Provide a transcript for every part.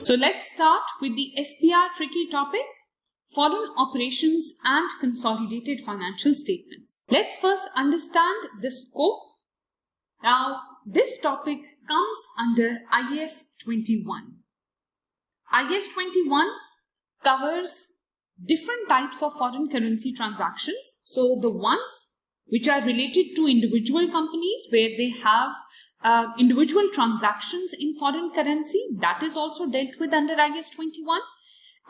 So let's start with the SPR tricky topic, foreign operations and consolidated financial statements. Let's first understand the scope. Now, this topic comes under IAS 21. IAS 21 covers different types of foreign currency transactions. So the ones which are related to individual companies where they have individual transactions in foreign currency, that is also dealt with under IAS 21.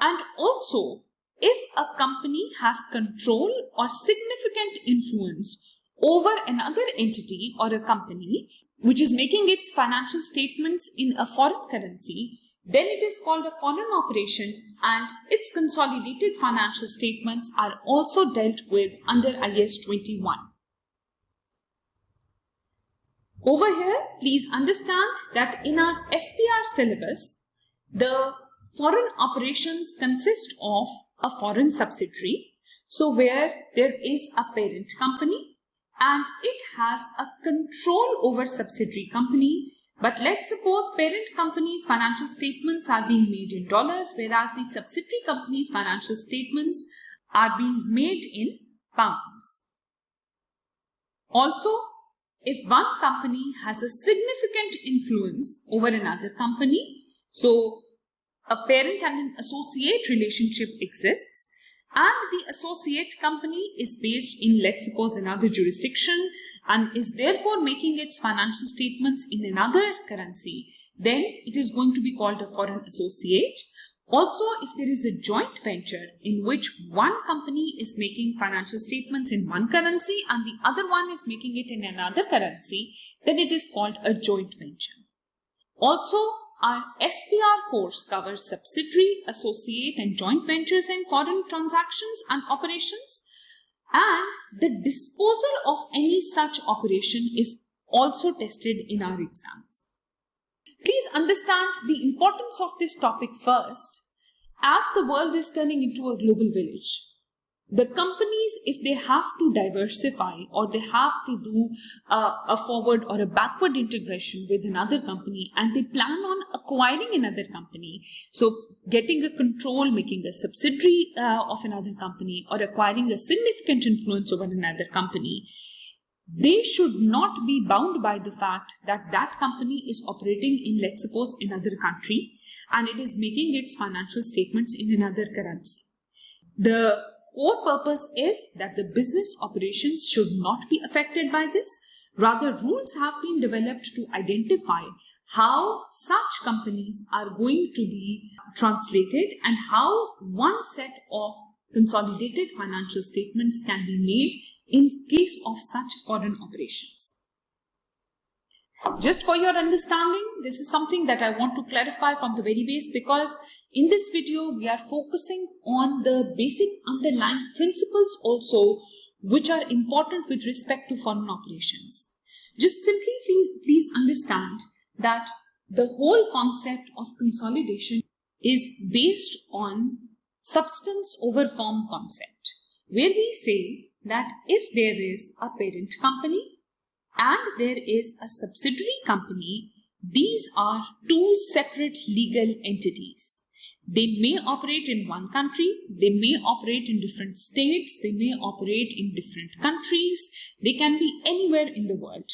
And also, if a company has control or significant influence over another entity or a company which is making its financial statements in a foreign currency, then it is called a foreign operation and its consolidated financial statements are also dealt with under IAS 21. Over here, please understand that in our SPR syllabus, the foreign operations consist of a foreign subsidiary, so where there is a parent company and it has a control over subsidiary company. But let's suppose parent company's financial statements are being made in dollars, whereas the subsidiary company's financial statements are being made in pounds. Also, if one company has a significant influence over another company, so a parent and an associate relationship exists, and the associate company is based in, let's suppose, another jurisdiction and is therefore making its financial statements in another currency, then it is going to be called a foreign associate. Also, if there is a joint venture in which one company is making financial statements in one currency and the other one is making it in another currency, then it is called a joint venture. Also, our SPR course covers subsidiary, associate and joint ventures in foreign transactions and operations, and the disposal of any such operation is also tested in our exams. Please understand the importance of this topic first. As the world is turning into a global village, the companies, if they have to diversify or they have to do a forward or a backward integration with another company and they plan on acquiring another company, so getting a control, making a subsidiary of another company or acquiring a significant influence over another company, they should not be bound by the fact that that company is operating in, let's suppose, another country and it is making its financial statements in another currency. The core purpose is that the business operations should not be affected by this. Rather, rules have been developed to identify how such companies are going to be translated and how one set of consolidated financial statements can be made in case of such foreign operations. Just for your understanding, this is something that I want to clarify from the very base, because in this video we are focusing on the basic underlying principles also which are important with respect to foreign operations. Just simply please understand that the whole concept of consolidation is based on substance over form concept, where we say that if there is a parent company and there is a subsidiary company, these are two separate legal entities. They may operate in one country, they may operate in different states, they may operate in different countries, they can be anywhere in the world.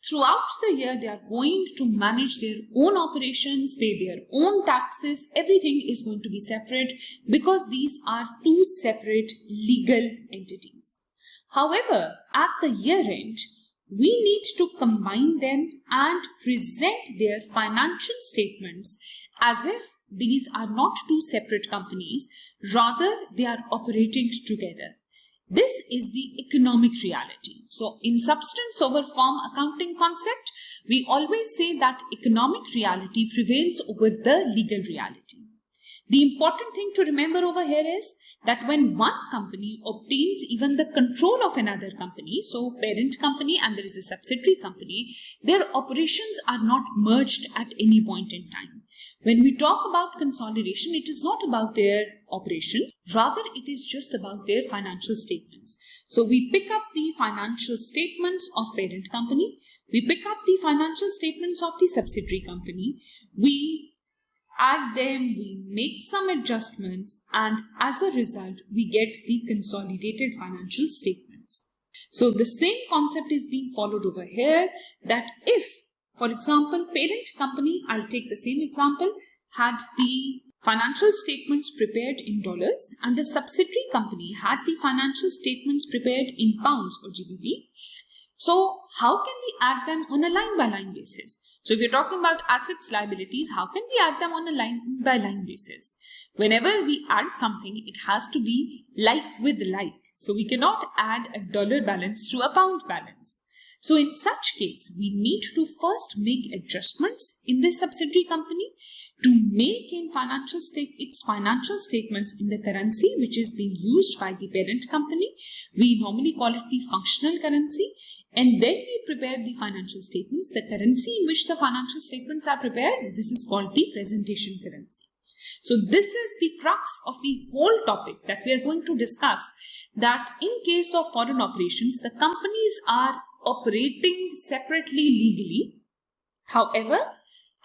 Throughout the year, they are going to manage their own operations, pay their own taxes, everything is going to be separate because these are two separate legal entities. However, at the year end, we need to combine them and present their financial statements as if these are not two separate companies, rather they are operating together. This is the economic reality. So in substance over form accounting concept, we always say that economic reality prevails over the legal reality. The important thing to remember over here is that when one company obtains even the control of another company, so parent company and there is a subsidiary company, their operations are not merged at any point in time. When we talk about consolidation, it is not about their operations, rather it is just about their financial statements. So we pick up the financial statements of parent company, we pick up the financial statements of the subsidiary company, we add them, we make some adjustments, and as a result, we get the consolidated financial statements. So the same concept is being followed over here, that if, for example, parent company, I'll take the same example, had the financial statements prepared in dollars and the subsidiary company had the financial statements prepared in pounds or GBP. So how can we add them on a line-by-line basis? So if you're talking about assets, liabilities, how can we add them on a line-by-line basis? Whenever we add something, it has to be like with like. So we cannot add a dollar balance to a pound balance. So in such case, we need to first make adjustments in this subsidiary company to make its financial statements in the currency which is being used by the parent company. We normally call it the functional currency. And then we prepare the financial statements, the currency in which the financial statements are prepared. This is called the presentation currency. So this is the crux of the whole topic that we are going to discuss, that in case of foreign operations, the companies are operating separately legally. However,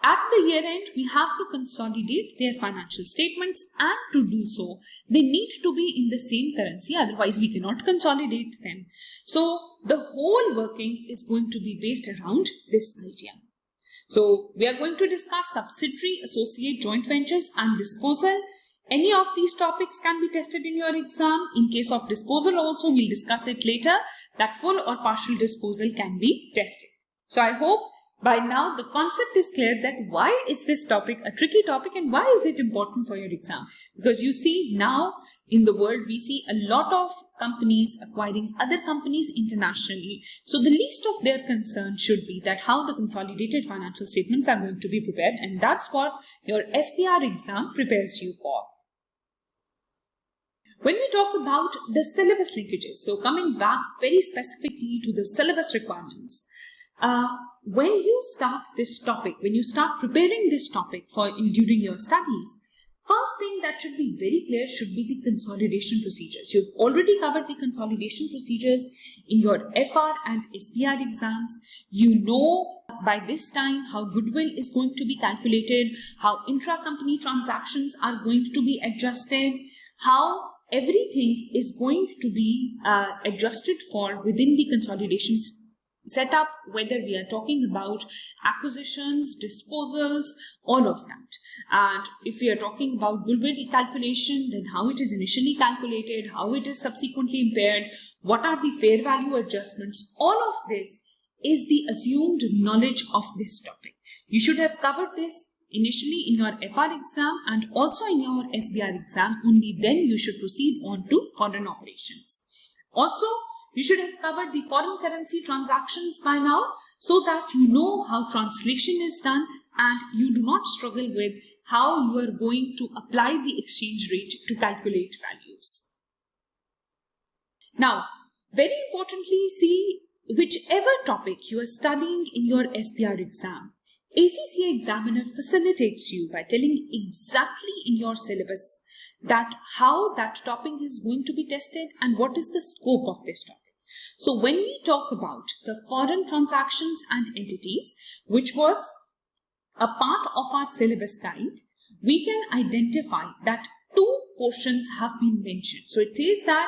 at the year end, we have to consolidate their financial statements, and to do so, they need to be in the same currency, otherwise we cannot consolidate them. So the whole working is going to be based around this idea. So we are going to discuss subsidiary, associate, joint ventures and disposal. Any of these topics can be tested in your exam. In case of disposal also, we'll discuss it later, that full or partial disposal can be tested. So I hope by now the concept is clear that why is this topic a tricky topic and why is it important for your exam? Because you see, now in the world we see a lot of companies acquiring other companies internationally. So the least of their concern should be that how the consolidated financial statements are going to be prepared, and that's what your SPR exam prepares you for. When we talk about the syllabus linkages, so coming back very specifically to the syllabus requirements, when you start this topic, when you start preparing this topic during your studies, first thing that should be very clear should be the consolidation procedures. You've already covered the consolidation procedures in your FR and SPR exams. You know by this time how goodwill is going to be calculated, how intra-company transactions are going to be adjusted, how everything is going to be adjusted for within the consolidations setup, whether we are talking about acquisitions, disposals, all of that. And if we are talking about goodwill calculation, then how it is initially calculated, how it is subsequently impaired, what are the fair value adjustments, all of this is the assumed knowledge of this topic. You should have covered this initially in your FR exam and also in your SBR exam. Only then you should proceed on to foreign operations. Also, you should have covered the foreign currency transactions by now, so that you know how translation is done and you do not struggle with how you are going to apply the exchange rate to calculate values. Now, very importantly, see whichever topic you are studying in your SPR exam, ACCA examiner facilitates you by telling exactly in your syllabus that how that topic is going to be tested and what is the scope of this topic. So when we talk about the foreign transactions and entities, which was a part of our syllabus guide, we can identify that two portions have been mentioned. So it says that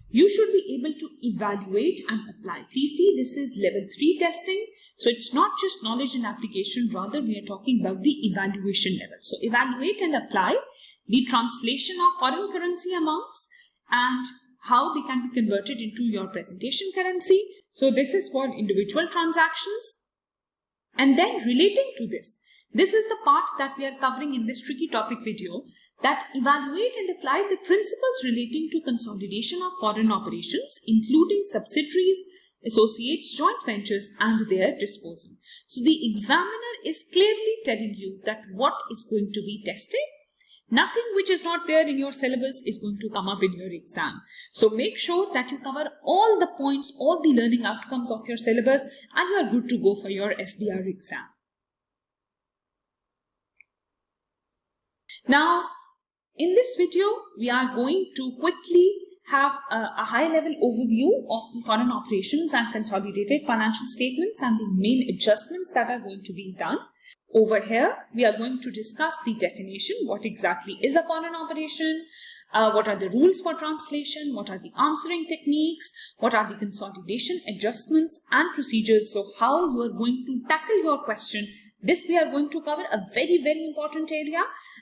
you should be able to evaluate and apply. Please see, this is level 3 testing. So it's not just knowledge and application, rather we are talking about the evaluation level. So evaluate and apply the translation of foreign currency amounts and how they can be converted into your presentation currency. So this is for individual transactions. And then relating to this, this is the part that we are covering in this tricky topic video, that evaluate and apply the principles relating to consolidation of foreign operations, including subsidiaries, associates, joint ventures and their disposal. So the examiner is clearly telling you that what is going to be tested. Nothing which is not there in your syllabus is going to come up in your exam. So make sure that you cover all the points, all the learning outcomes of your syllabus, and you are good to go for your SBR exam. Now, in this video, we are going to quickly have a high-level overview of the foreign operations and consolidated financial statements and the main adjustments that are going to be done. Over here, we are going to discuss the definition. What exactly is a foreign operation? What are the rules for translation? What are the answering techniques? What are the consolidation adjustments and procedures? So how you are going to tackle your question. This we are going to cover, a very, very important area,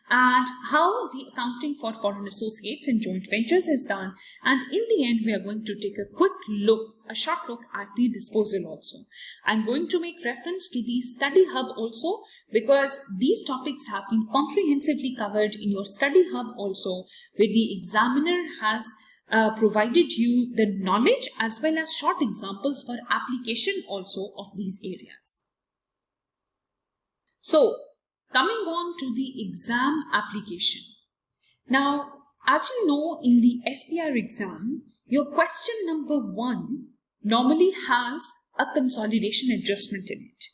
and how the accounting for foreign associates and joint ventures is done. And in the end, we are going to take a quick look, a short look at the disposal also. I'm going to make reference to the study hub also, because these topics have been comprehensively covered in your study hub also, where the examiner has provided you the knowledge as well as short examples for application also of these areas. So, coming on to the exam application. Now, as you know, in the SPR exam, your question number 1 normally has a consolidation adjustment in it.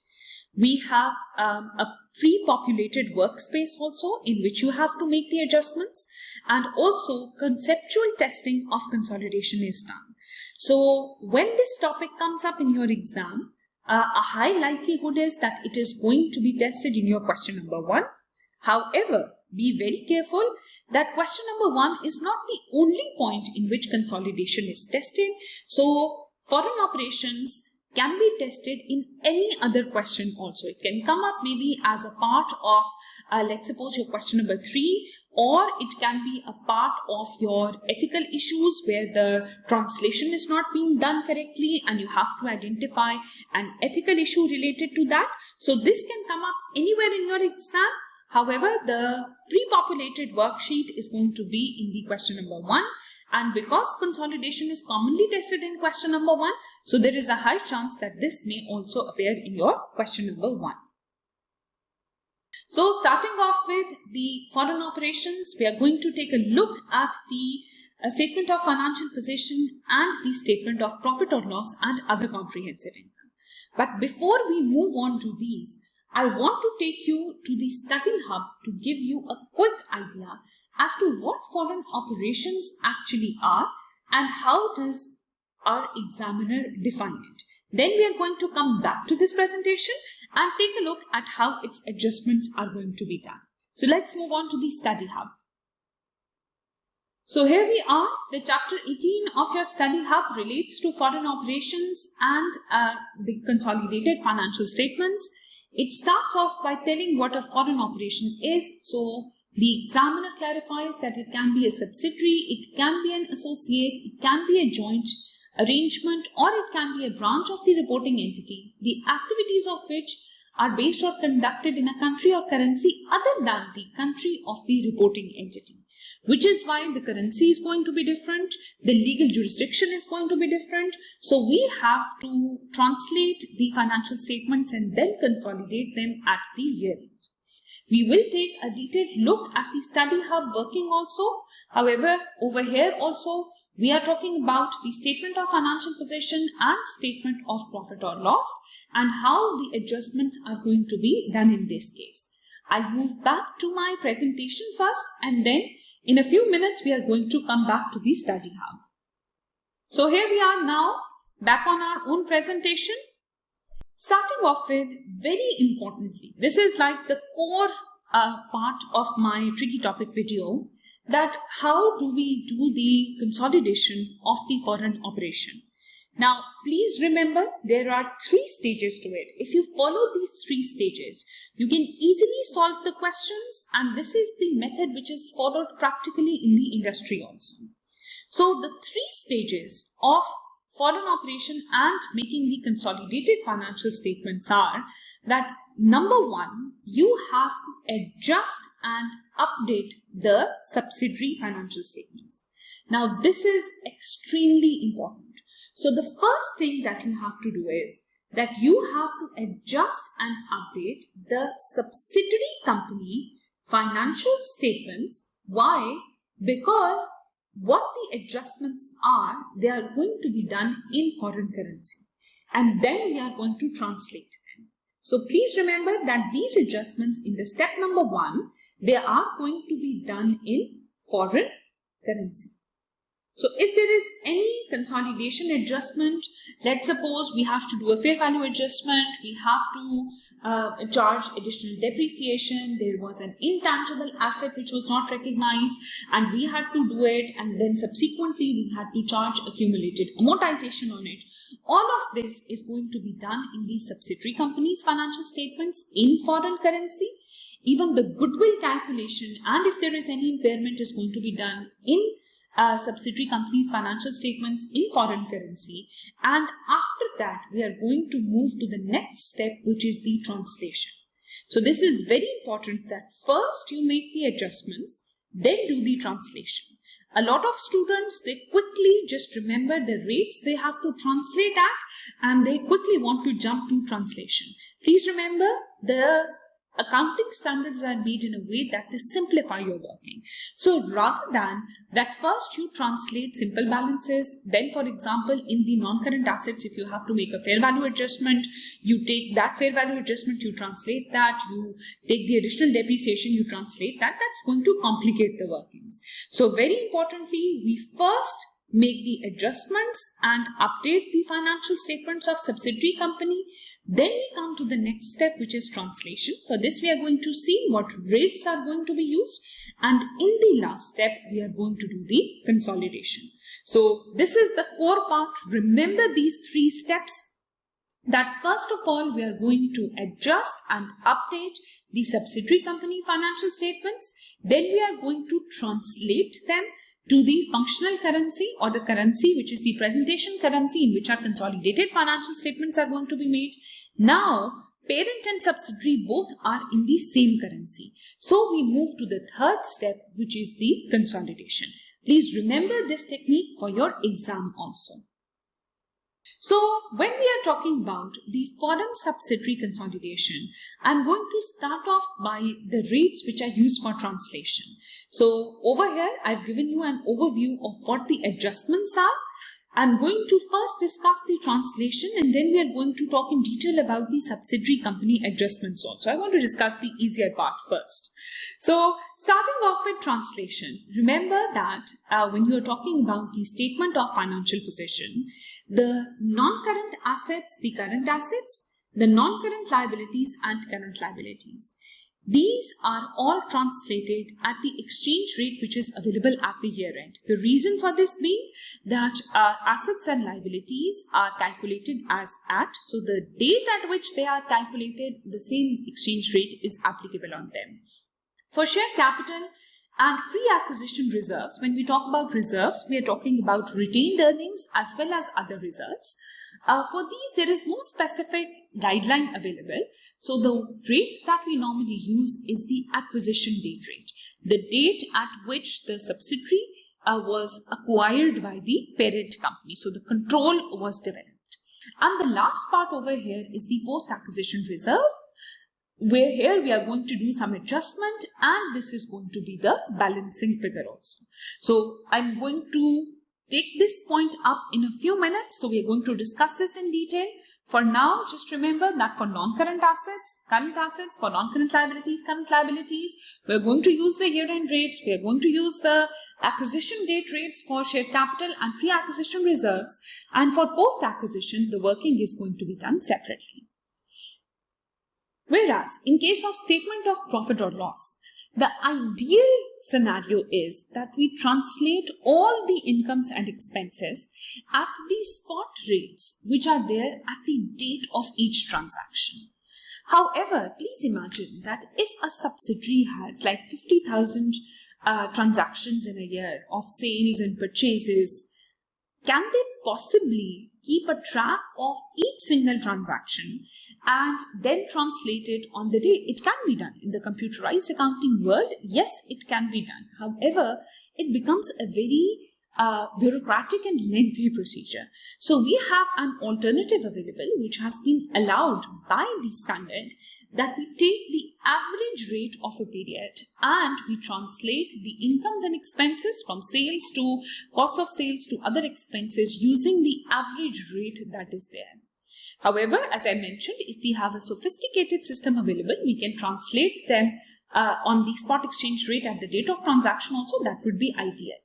We have a pre-populated workspace also in which you have to make the adjustments, and also conceptual testing of consolidation is done. So, when this topic comes up in your exam, a high likelihood is that it is going to be tested in your question number 1. However, be very careful that question number 1 is not the only point in which consolidation is tested. So, foreign operations can be tested in any other question also. It can come up maybe as a part of, let's suppose, your question number 3, or it can be a part of your ethical issues where the translation is not being done correctly and you have to identify an ethical issue related to that. So this can come up anywhere in your exam. However, the pre-populated worksheet is going to be in the question number 1. And because consolidation is commonly tested in question number 1, so there is a high chance that this may also appear in your question number 1. So starting off with the foreign operations, we are going to take a look at the statement of financial position and the statement of profit or loss and other comprehensive income. But before we move on to these, I want to take you to the study hub to give you a quick idea as to what foreign operations actually are and how does our examiner define it. Then we are going to come back to this presentation and take a look at how its adjustments are going to be done. So let's move on to the study hub. So here we are. The chapter 18 of your study hub relates to foreign operations and the consolidated financial statements. It starts off by telling what a foreign operation is. So the examiner clarifies that it can be a subsidiary, it can be an associate, it can be a joint arrangement, or it can be a branch of the reporting entity, the activities of which are based or conducted in a country or currency other than the country of the reporting entity. Which is why the currency is going to be different, the legal jurisdiction is going to be different. So we have to translate the financial statements and then consolidate them at the year end. We will take a detailed look at the study hub working also. However, over here also, we are talking about the statement of financial position and statement of profit or loss and how the adjustments are going to be done in this case. I'll move back to my presentation first, and then in a few minutes we are going to come back to the study hub. So here we are now back on our own presentation. Starting off with, very importantly, this is like the core part of my tricky topic video, that how do we do the consolidation of the foreign operation. Now, please remember there are 3 stages to it. If you follow these 3 stages, you can easily solve the questions, and this is the method which is followed practically in the industry also. So, the 3 stages of foreign operation and making the consolidated financial statements are that number 1, you have to adjust and update the subsidiary financial statements. Now, this is extremely important. So, the first thing that you have to do is that you have to adjust and update the subsidiary company financial statements. Why? Because what the adjustments are, they are going to be done in foreign currency, and then we are going to translate them. So please remember that these adjustments in the step number 1, they are going to be done in foreign currency. So if there is any consolidation adjustment, let's suppose we have to do a fair value adjustment, we have charge additional depreciation. There was an intangible asset which was not recognized, and we had to do it, and then subsequently we had to charge accumulated amortization on it. All of this is going to be done in the subsidiary company's financial statements in foreign currency. Even the goodwill calculation, and if there is any impairment, is going to be done in subsidiary companies' financial statements in foreign currency. And after that, we are going to move to the next step, which is the translation. So this is very important that first you make the adjustments, then do the translation. A lot of students, they quickly just remember the rates they have to translate at, and they quickly want to jump to translation. Please remember, the accounting standards are made in a way that they simplify your working. So rather than that, first you translate simple balances, then for example in the non-current assets, if you have to make a fair value adjustment, you take that fair value adjustment, you translate that, you take the additional depreciation, you translate that. That's going to complicate the workings. So very importantly, we first make the adjustments and update the financial statements of subsidiary company. Then we come to the next step, which is translation. For this, we are going to see what rates are going to be used. And in the last step, we are going to do the consolidation. So this is the core part. Remember these three steps, that first of all, we are going to adjust and update the subsidiary company financial statements. Then we are going to translate them to the functional currency, or the currency which is the presentation currency in which our consolidated financial statements are going to be made. Now, parent and subsidiary both are in the same currency. So we move to the third step, which is the consolidation. Please remember this technique for your exam also. So when we are talking about the foreign subsidiary consolidation, I'm going to start off by the rates which are used for translation. So over here, I've given you an overview of what the adjustments are. I'm going to first discuss the translation, and then we are going to talk in detail about the subsidiary company adjustments also. I want to discuss the easier part first. So starting off with translation, remember that when you are talking about the statement of financial position, the non-current assets, the current assets, the non-current liabilities and current liabilities, these are all translated at the exchange rate which is available at the year end. The reason for this being that assets and liabilities are calculated as at, so the date at which they are calculated, the same exchange rate is applicable on them. For share capital and pre-acquisition reserves, when we talk about reserves, we are talking about retained earnings as well as other reserves. For these, there is no specific guideline available. So the rate that we normally use is the acquisition date rate, the date at which the subsidiary was acquired by the parent company. So the control was developed. And the last part over here is the post-acquisition reserve, where here we are going to do some adjustment, and this is going to be the balancing figure also. So I'm going to take this point up in a few minutes. So we are going to discuss this in detail. For now, just remember that for non-current assets, current assets, for non-current liabilities, current liabilities, we are going to use the year-end rates. We are going to use the acquisition date rates for share capital and pre-acquisition reserves. And for post-acquisition, the working is going to be done separately. Whereas, in case of statement of profit or loss, the ideal scenario is that we translate all the incomes and expenses at the spot rates which are there at the date of each transaction. However, please imagine that if a subsidiary has like 50,000 transactions in a year of sales and purchases, can they possibly keep a track of each single transaction and then translate it on the day? It can be done. In the computerized accounting world, yes, it can be done. However, it becomes a very bureaucratic and lengthy procedure. So we have an alternative available which has been allowed by the standard, that we take the average rate of a period and we translate the incomes and expenses from sales to cost of sales to other expenses using the average rate that is there. However, as I mentioned, if we have a sophisticated system available, we can translate them on the spot exchange rate at the date of transaction also. That would be ideal.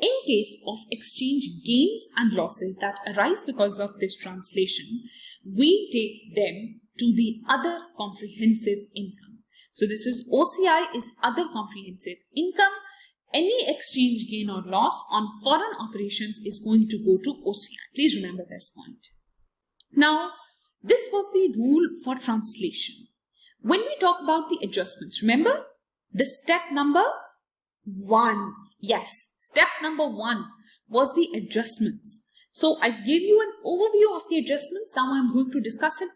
In case of exchange gains and losses that arise because of this translation, we take them to the other comprehensive income. So this is OCI is other comprehensive income. Any exchange gain or loss on foreign operations is going to go to OCI. Please remember this point. Now, this was the rule for translation. When we talk about the adjustments, remember the step number 1. Yes, step number 1 was the adjustments. So I gave you an overview of the adjustments. Now I'm going to discuss it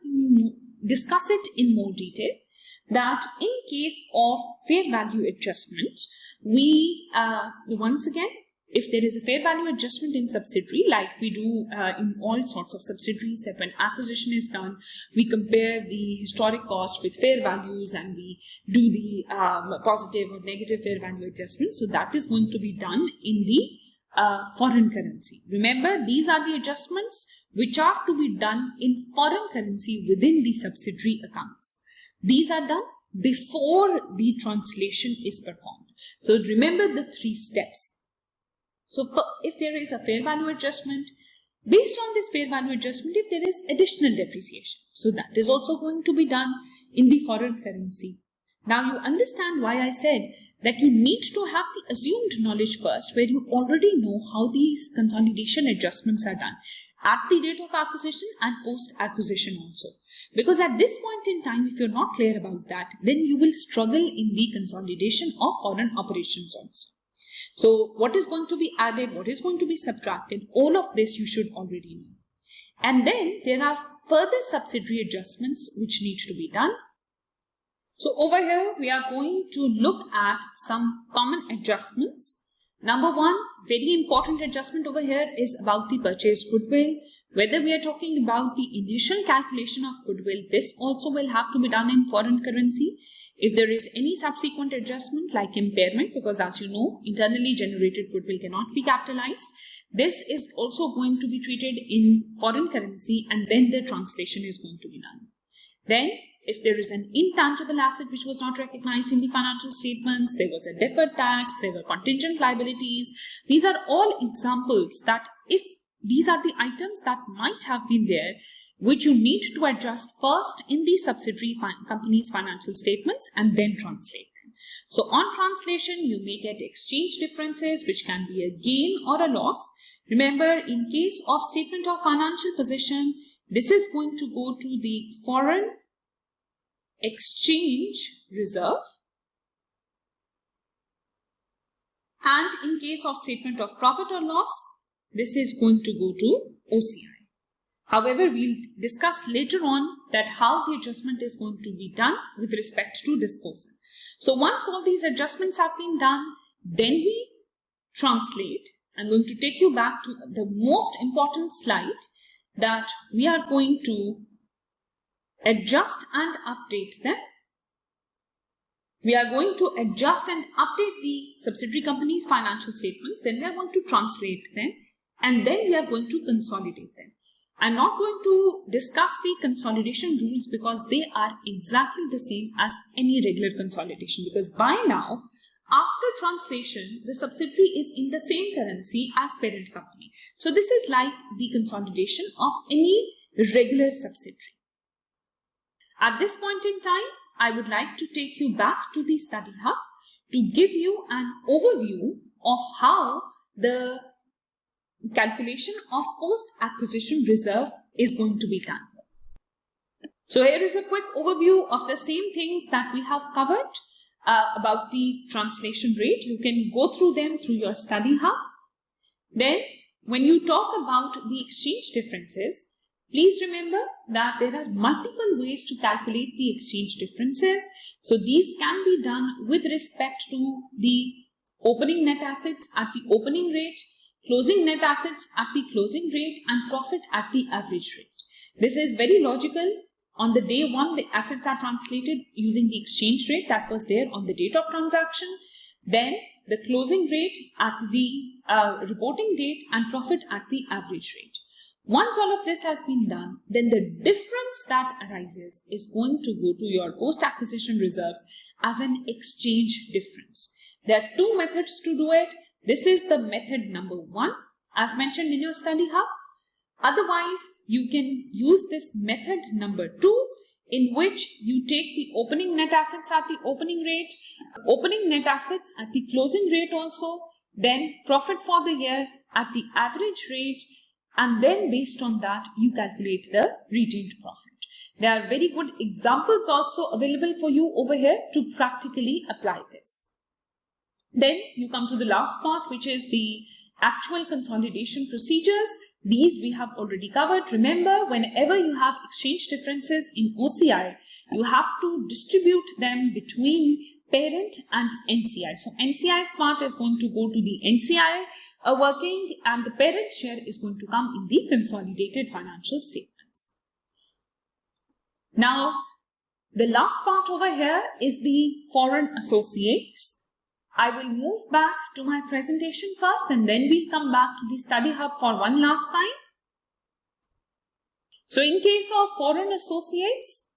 in more detail. That in case of fair value adjustment, we once again, if there is a fair value adjustment in subsidiary, like we do in all sorts of subsidiaries, that when acquisition is done, we compare the historic cost with fair values and we do the positive or negative fair value adjustment. So that is going to be done in the foreign currency. Remember, these are the adjustments which are to be done in foreign currency within the subsidiary accounts. These are done before the translation is performed. So remember the 3 steps. So if there is a fair value adjustment, based on this fair value adjustment, if there is additional depreciation, so that is also going to be done in the foreign currency. Now you understand why I said that you need to have the assumed knowledge first, where you already know how these consolidation adjustments are done at the date of acquisition and post-acquisition also. Because at this point in time, if you're not clear about that, then you will struggle in the consolidation of foreign operations also. So what is going to be added, what is going to be subtracted, all of this you should already know. And then there are further subsidiary adjustments which need to be done. So over here, we are going to look at some common adjustments. Number 1, very important adjustment over here is about the purchased goodwill. Whether we are talking about the initial calculation of goodwill, this also will have to be done in foreign currency. If there is any subsequent adjustment like impairment, because as you know, internally generated goodwill cannot be capitalized, this is also going to be treated in foreign currency and then the translation is going to be done. Then, if there is an intangible asset which was not recognized in the financial statements, there was a deferred tax, there were contingent liabilities. These are all examples that if these are the items that might have been there, which you need to adjust first in the subsidiary company's financial statements and then translate them. So on translation, you may get exchange differences, which can be a gain or a loss. Remember, in case of statement of financial position, this is going to go to the foreign exchange reserve. And in case of statement of profit or loss, this is going to go to OCI. However, we'll discuss later on that how the adjustment is going to be done with respect to disposal. So once all these adjustments have been done, then we translate. I'm going to take you back to the most important slide, that we are going to adjust and update them. We are going to adjust and update the subsidiary company's financial statements. Then we are going to translate them and then we are going to consolidate them. I'm not going to discuss the consolidation rules because they are exactly the same as any regular consolidation, because by now, after translation, the subsidiary is in the same currency as parent company. So this is like the consolidation of any regular subsidiary. At this point in time, I would like to take you back to the study hub to give you an overview of how the calculation of post-acquisition reserve is going to be done. So here is a quick overview of the same things that we have covered about the translation rate. You can go through them through your study hub. Then when you talk about the exchange differences, please remember that there are multiple ways to calculate the exchange differences. So these can be done with respect to the opening net assets at the opening rate, closing net assets at the closing rate, and profit at the average rate. This is very logical. On the day 1, the assets are translated using the exchange rate that was there on the date of transaction. Then the closing rate at the reporting date and profit at the average rate. Once all of this has been done, then the difference that arises is going to go to your post-acquisition reserves as an exchange difference. There are 2 methods to do it. This is the method number 1 as mentioned in your study hub. Otherwise, you can use this method number 2 in which you take the opening net assets at the opening rate, opening net assets at the closing rate also, then profit for the year at the average rate, and then based on that you calculate the retained profit. There are very good examples also available for you over here to practically apply this. Then you come to the last part, which is the actual consolidation procedures. These we have already covered. Remember, whenever you have exchange differences in OCI, you have to distribute them between parent and NCI. So NCI's part is going to go to the NCI working, and the parent share is going to come in the consolidated financial statements. Now, the last part over here is the foreign associates. I will move back to my presentation first, and then we'll come back to the study hub for one last time. So in case of foreign associates,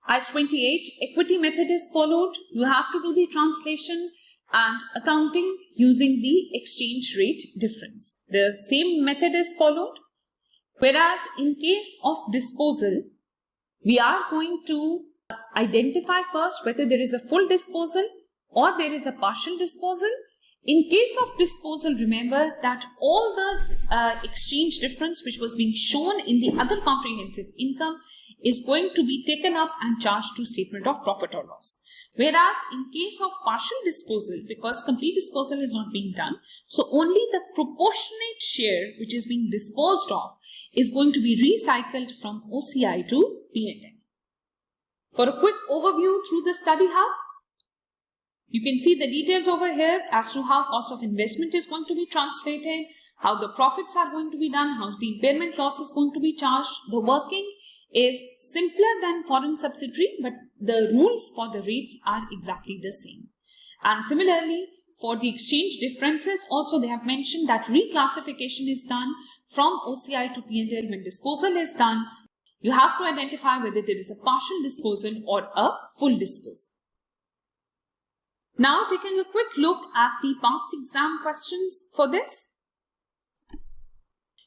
as 28, equity method is followed. You have to do the translation and accounting using the exchange rate difference. The same method is followed. Whereas in case of disposal, we are going to identify first whether there is a full disposal or there is a partial disposal. In case of disposal, remember that all the exchange difference which was being shown in the other comprehensive income is going to be taken up and charged to statement of profit or loss. Whereas in case of partial disposal, because complete disposal is not being done, so only the proportionate share which is being disposed of is going to be recycled from OCI to P&L. For a quick overview through the study hub, you can see the details over here as to how cost of investment is going to be translated, how the profits are going to be done, how the impairment loss is going to be charged. The working is simpler than foreign subsidiary, but the rules for the rates are exactly the same. And similarly, for the exchange differences, also they have mentioned that reclassification is done from OCI to P&L when disposal is done. You have to identify whether there is a partial disposal or a full disposal. Now taking a quick look at the past exam questions for this.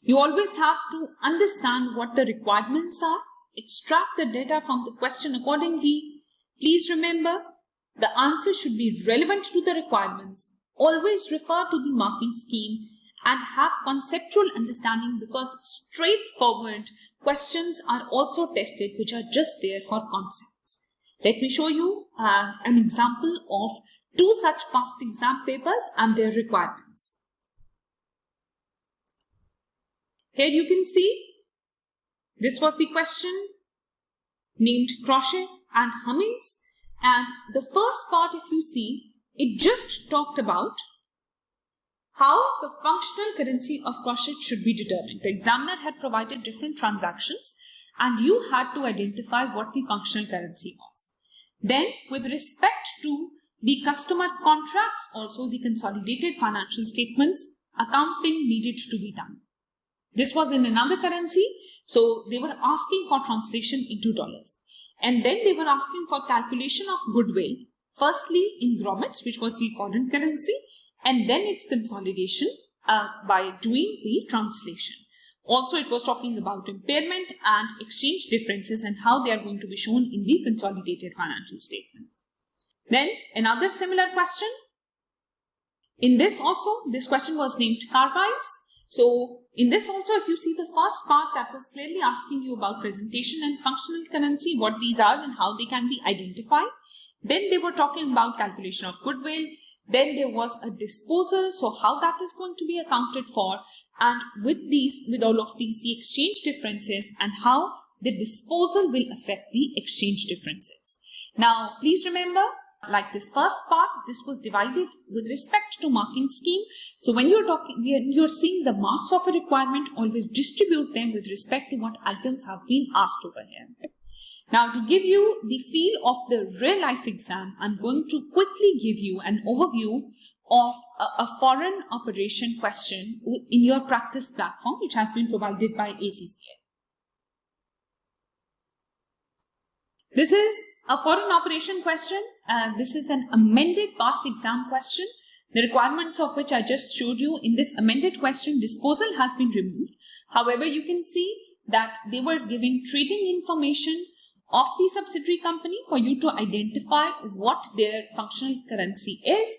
You always have to understand what the requirements are, extract the data from the question accordingly. Please remember, the answer should be relevant to the requirements. Always refer to the marking scheme and have conceptual understanding, because straightforward questions are also tested which are just there for concepts. Let me show you an example of two such past exam papers and their requirements. Here you can see this was the question named Crochet and Hummings, and the first part, if you see, it just talked about how the functional currency of Crochet should be determined. The examiner had provided different transactions and you had to identify what the functional currency was. Then with respect to the customer contracts, also the consolidated financial statements, accounting needed to be done. This was in another currency, so they were asking for translation into dollars. And then they were asking for calculation of goodwill, firstly in grommets, which was the foreign currency, and then its consolidation by doing the translation. Also, it was talking about impairment and exchange differences and how they are going to be shown in the consolidated financial statements. Then another similar question. In this also, this question was named carbides. So in this also, if you see the first part, that was clearly asking you about presentation and functional currency, what these are and how they can be identified. Then they were talking about calculation of goodwill. Then there was a disposal, so how that is going to be accounted for, and with all of these, the exchange differences and how the disposal will affect the exchange differences. Now, please remember, like this first part, this was divided with respect to marking scheme. So when you're seeing the marks of a requirement, always distribute them with respect to what items have been asked over here. Now, to give you the feel of the real life exam, I'm going to quickly give you an overview of a foreign operation question in your practice platform, which has been provided by ACCA. This is a foreign operation question. This is an amended past exam question, the requirements of which I just showed you. In this amended question, disposal has been removed. However, you can see that they were giving trading information of the subsidiary company for you to identify what their functional currency is.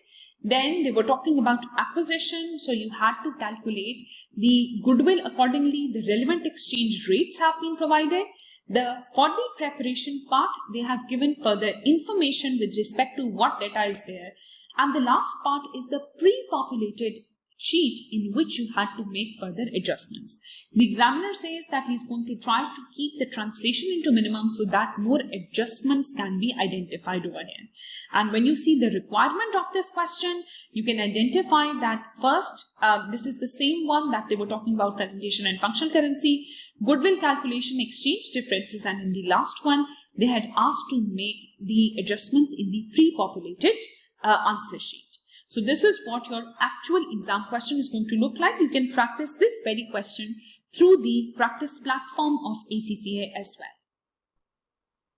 Then they were talking about acquisition, so you had to calculate the goodwill accordingly. The relevant exchange rates have been provided. For the preparation part, they have given further information with respect to what data is there. And the last part is the pre-populated sheet in which you had to make further adjustments. The examiner says that he's going to try to keep the translation into minimum so that more adjustments can be identified over here. And when you see the requirement of this question, you can identify that first, this is the same one that they were talking about, presentation and functional currency, goodwill calculation, exchange differences, and in the last one, they had asked to make the adjustments in the pre-populated answer sheet. So this is what your actual exam question is going to look like. You can practice this very question through the practice platform of ACCA as well.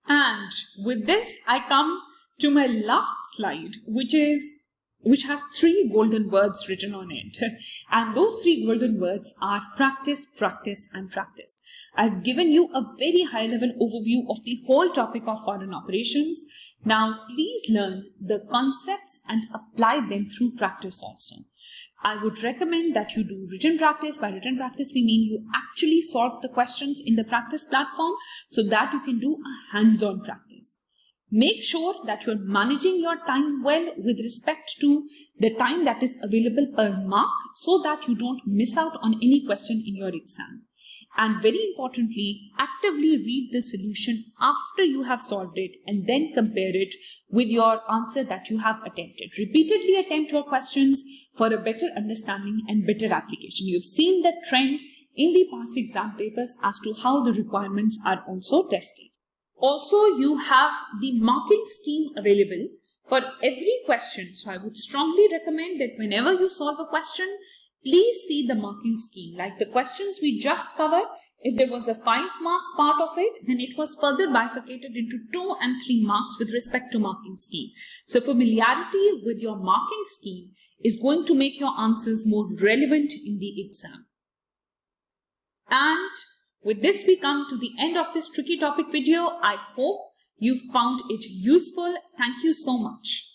And with this, I come to my last slide, which has 3 golden words written on it. And those 3 golden words are practice, practice, and practice. I've given you a very high level overview of the whole topic of foreign operations. Now, please learn the concepts and apply them through practice also. I would recommend that you do written practice. By written practice, we mean you actually solve the questions in the practice platform so that you can do a hands-on practice. Make sure that you're managing your time well with respect to the time that is available per mark so that you don't miss out on any question in your exam. And very importantly, actively read the solution after you have solved it and then compare it with your answer that you have attempted. Repeatedly attempt your questions for a better understanding and better application. You've seen the trend in the past exam papers as to how the requirements are also tested. Also, you have the marking scheme available for every question. So I would strongly recommend that whenever you solve a question, please see the marking scheme. Like the questions we just covered, if there was a 5-mark part of it, then it was further bifurcated into 2 and 3 marks with respect to marking scheme. So familiarity with your marking scheme is going to make your answers more relevant in the exam. And with this, we come to the end of this tricky topic video. I hope you found it useful. Thank you so much.